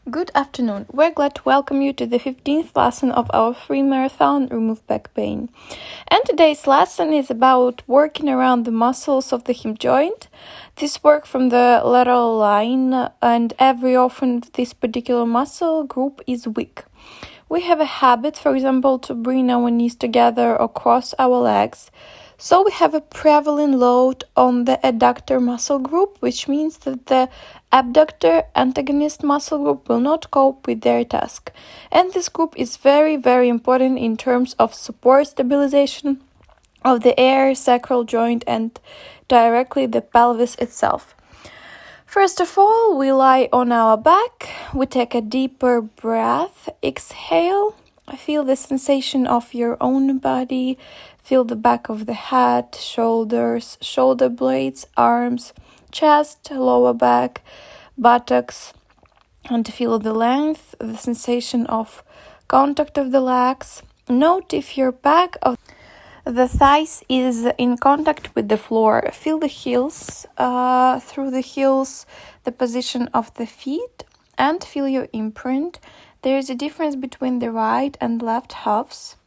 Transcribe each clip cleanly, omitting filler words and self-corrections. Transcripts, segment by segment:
Good afternoon. We're glad to welcome you to the 15th lesson of our free marathon Remove Back Pain. And today's lesson is about working around the muscles of the hip joint. This work from the lateral line, and every often this particular muscle group is weak. We have a habit, for example, to bring our knees together or cross our legs. So we have a prevalent load on the adductor muscle group, which means that the abductor antagonist muscle group will not cope with their task. And this group is very, very important in terms of support stabilization of the air, sacral joint, and directly the pelvis itself. First of all, we lie on our back. We take a deeper breath. Exhale. Feel the sensation of your own body. Feel the back of the head, shoulders, shoulder blades, arms, chest, lower back, buttocks, and feel the length, the sensation of contact of the legs. Note if your back of the thighs is in contact with the floor. Feel the heels, through the heels, the position of the feet, and feel your imprint. There is a difference between the right and left halves.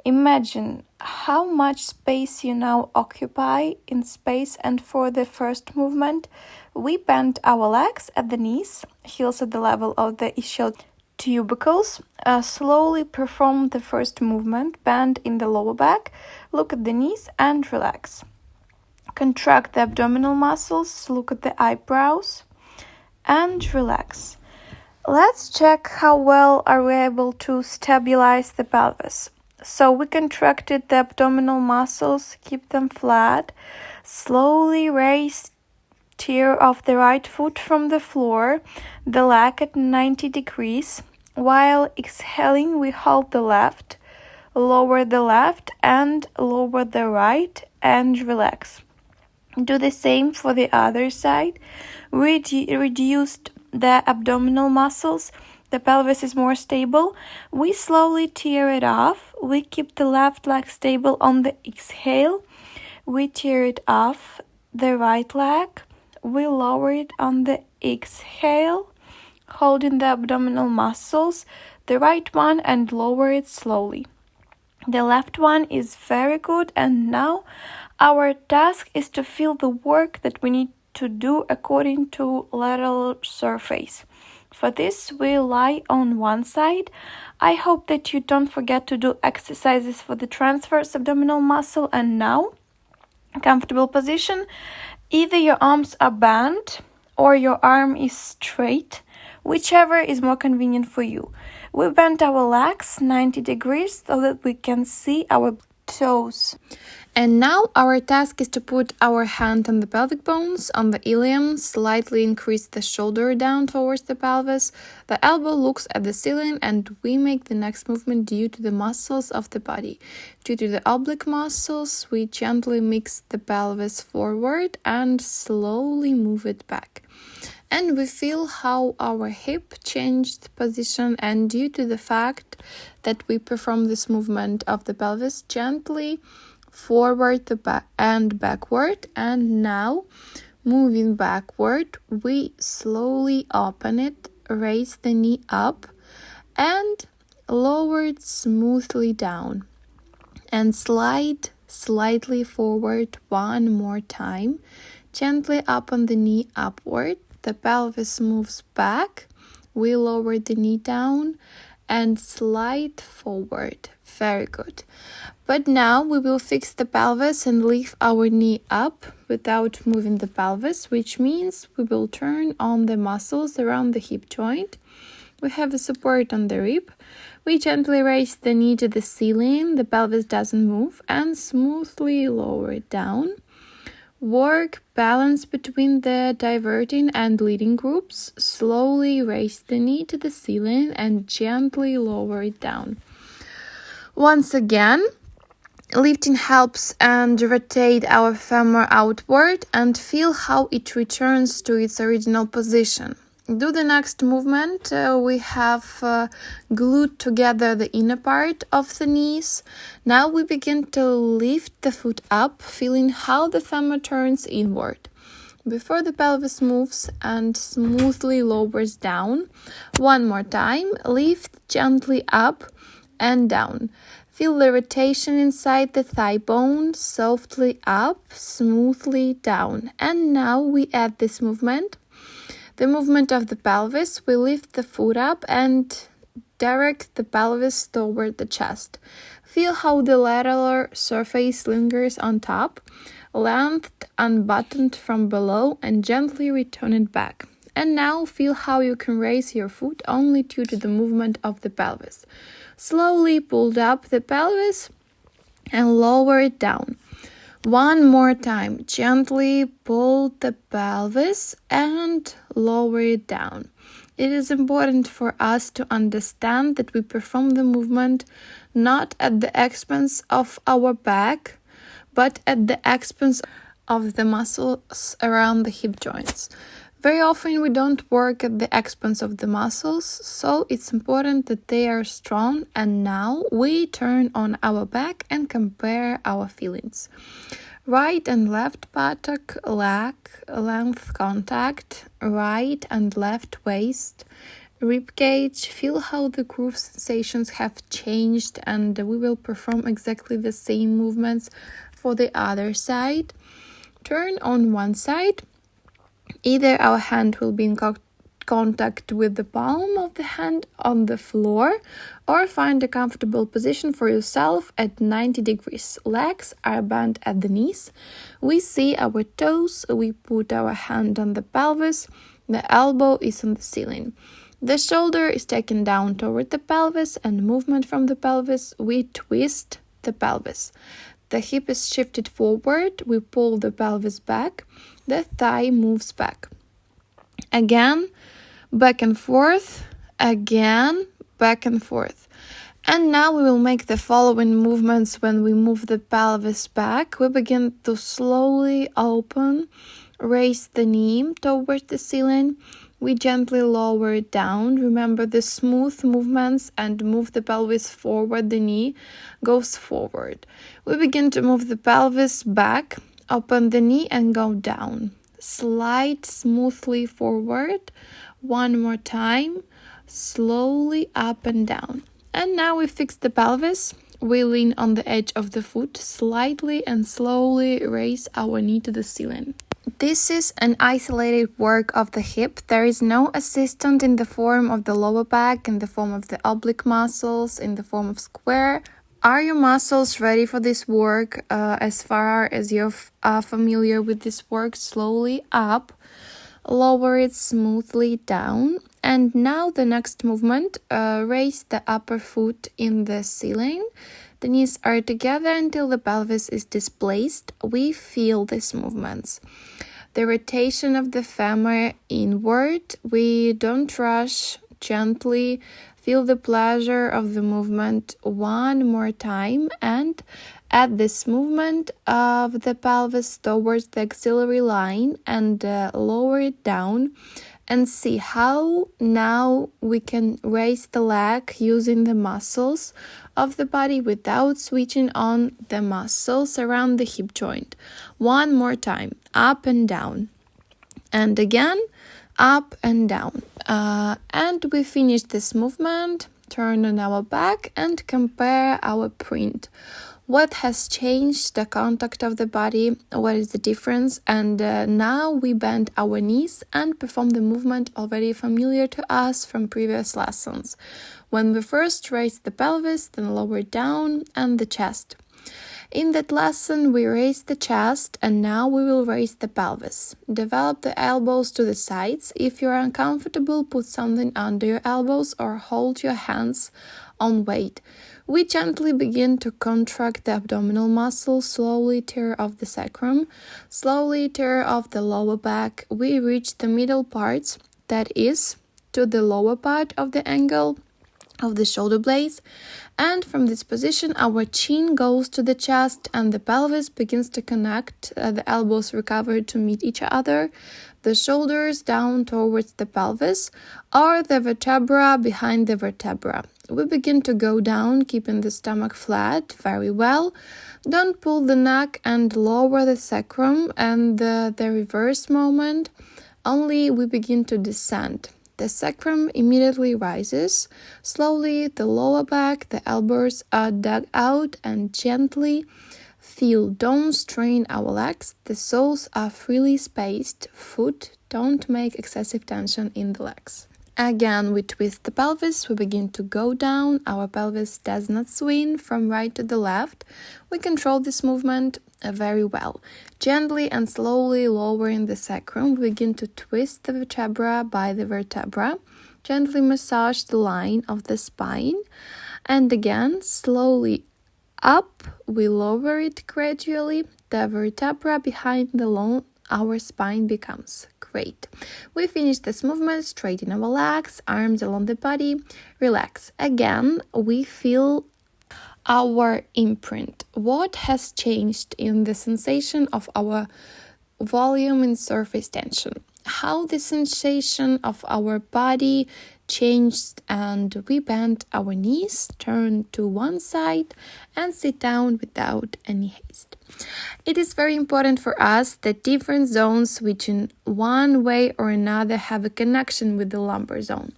Imagine how much space you now occupy in space, and for the first movement, we bend our legs at the knees, heels at the level of the ischial tubercles. Slowly perform the first movement, bend in the lower back, look at the knees and relax. Contract the abdominal muscles, look at the eyebrows and relax. Let's check how well are we able to stabilize the pelvis. So we contracted the abdominal muscles, keep them flat. Slowly raise tear off the right foot from the floor, the leg at 90 degrees. While exhaling, we hold the left, lower the left and lower the right and relax. Do the same for the other side. Reduced the abdominal muscles. The pelvis is more stable. We slowly tear it off. We keep the left leg stable on the exhale. We tear it off the right leg. We lower it on the exhale, holding the abdominal muscles, the right one, and lower it slowly. The left one is very good, and now our task is to feel the work that we need to do according to lateral surface. For this, we lie on one side. I hope that you don't forget to do exercises for the transverse abdominal muscle. And now, comfortable position. Either your arms are bent or your arm is straight, whichever is more convenient for you. We bend our legs 90 degrees so that we can see our toes. And now our task is to put our hand on the pelvic bones, on the ilium, slightly increase the shoulder down towards the pelvis. The elbow looks at the ceiling, and we make the next movement due to the muscles of the body. Due to the oblique muscles, we gently mix the pelvis forward and slowly move it back. And we feel how our hip changed position, and due to the fact that we perform this movement of the pelvis gently forward and backward, and now moving backward, we slowly open it, raise the knee up and lower it smoothly down, and slide slightly forward one more time. Gently open the knee upward, the pelvis moves back, we lower the knee down and slide forward. Very good. But now we will fix the pelvis and lift our knee up without moving the pelvis, which means we will turn on the muscles around the hip joint. We have a support on the rib. We gently raise the knee to the ceiling, the pelvis doesn't move, and smoothly lower it down. Work balance between the diverting and leading groups. Slowly raise the knee to the ceiling and gently lower it down. Once again, lifting helps and rotate our femur outward and feel how it returns to its original position. Do the next movement. We have glued together the inner part of the knees. Now we begin to lift the foot up, feeling how the femur turns inward. before the pelvis moves and smoothly lowers down. One more time. Lift gently up and down. Feel the rotation inside the thigh bone, softly up, smoothly down. And now we add this movement. The movement of the pelvis. We lift the foot up and direct the pelvis toward the chest. Feel how the lateral surface lingers on top, length unbuttoned from below, and gently return it back. And now feel how you can raise your foot only due to the movement of the pelvis. Slowly pull up the pelvis and lower it down. One more time. Gently pull the pelvis and lower it down. It is important for us to understand that we perform the movement not at the expense of our back, but at the expense of the muscles around the hip joints. Very often we don't work at the expense of the muscles, so it's important that they are strong. And now we turn on our back and compare our feelings. Right and left buttock, leg, length contact, right and left waist, rib cage. Feel how the groove sensations have changed, and we will perform exactly the same movements for the other side. Turn on one side. Either our hand will be in contact with the palm of the hand on the floor, or find a comfortable position for yourself at 90 degrees. Legs are bent at the knees. We see our toes. We put our hand on the pelvis. The elbow is on the ceiling. The shoulder is taken down toward the pelvis, and movement from the pelvis, we twist the pelvis. The hip is shifted forward. We pull the pelvis back. The thigh moves back. Again, back and forth. Again, back and forth. And now we will make the following movements when we move the pelvis back. We begin to slowly open, raise the knee towards the ceiling. We gently lower it down. Remember the smooth movements and move the pelvis forward. The knee goes forward. We begin to move the pelvis back, open the knee and go down. Slide smoothly forward. One more time. Slowly up and down. And now we fix the pelvis. We lean on the edge of the foot, slightly and slowly raise our knee to the ceiling. This is an isolated work of the hip. There is no assistant in the form of the lower back, in the form of the oblique muscles, in the form of square. Are your muscles ready for this work? As far as you're familiar with this work, slowly up, lower it smoothly down. And now the next movement, raise the upper foot in the ceiling. The knees are together until the pelvis is displaced. We feel these movements. The rotation of the femur inward. We don't rush, gently feel the pleasure of the movement one more time, and add this movement of the pelvis towards the axillary line and lower it down. And see how now we can raise the leg using the muscles of the body without switching on the muscles around the hip joint. One more time, up and down. And again, up and down. And we finish this movement, turn on our back and compare our print. What has changed the contact of the body? What is the difference? And now we bend our knees and perform the movement already familiar to us from previous lessons. When we first raise the pelvis, then lower down and the chest. In that lesson, we raised the chest, and now we will raise the pelvis. Develop the elbows to the sides. If you are uncomfortable, put something under your elbows or hold your hands on weight. We gently begin to contract the abdominal muscle, slowly tear off the sacrum, slowly tear off the lower back. We reach the middle parts, that is, to the lower part of the angle of the shoulder blades, and from this position our chin goes to the chest and the pelvis begins to connect. The elbows recover to meet each other, the shoulders down towards the pelvis or the vertebra behind the vertebra. We begin to go down, keeping the stomach flat very well. Don't pull the neck and lower the sacrum and the reverse movement. Only we begin to descend. The sacrum immediately rises. Slowly, the lower back, the elbows are dug out and gently feel. Don't strain our legs. The soles are freely spaced. Foot, don't make excessive tension in the legs. Again, we twist the pelvis, we begin to go down, our pelvis does not swing from right to the left. We control this movement very well. Gently and slowly lowering the sacrum, we begin to twist the vertebra by the vertebra. Gently massage the line of the spine. And again, slowly up, we lower it gradually. The vertebra behind our spine becomes great. We finish this movement, straighten our legs, arms along the body, relax. Again, we feel our imprint. What has changed in the sensation of our volume and surface tension? How the sensation of our body changed, and we bend our knees, turn to one side and sit down without any haste. It is very important for us that different zones which in one way or another have a connection with the lumbar zone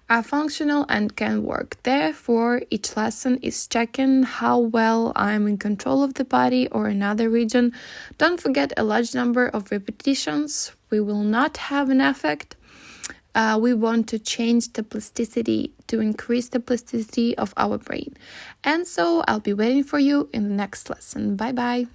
are functional and can work. Therefore, each lesson is checking how well I am in control of the body or another region. Don't forget a large number of repetitions. We will not have an effect. We want to change the plasticity, to increase the plasticity of our brain. And so I'll be waiting for you in the next lesson. Bye-bye.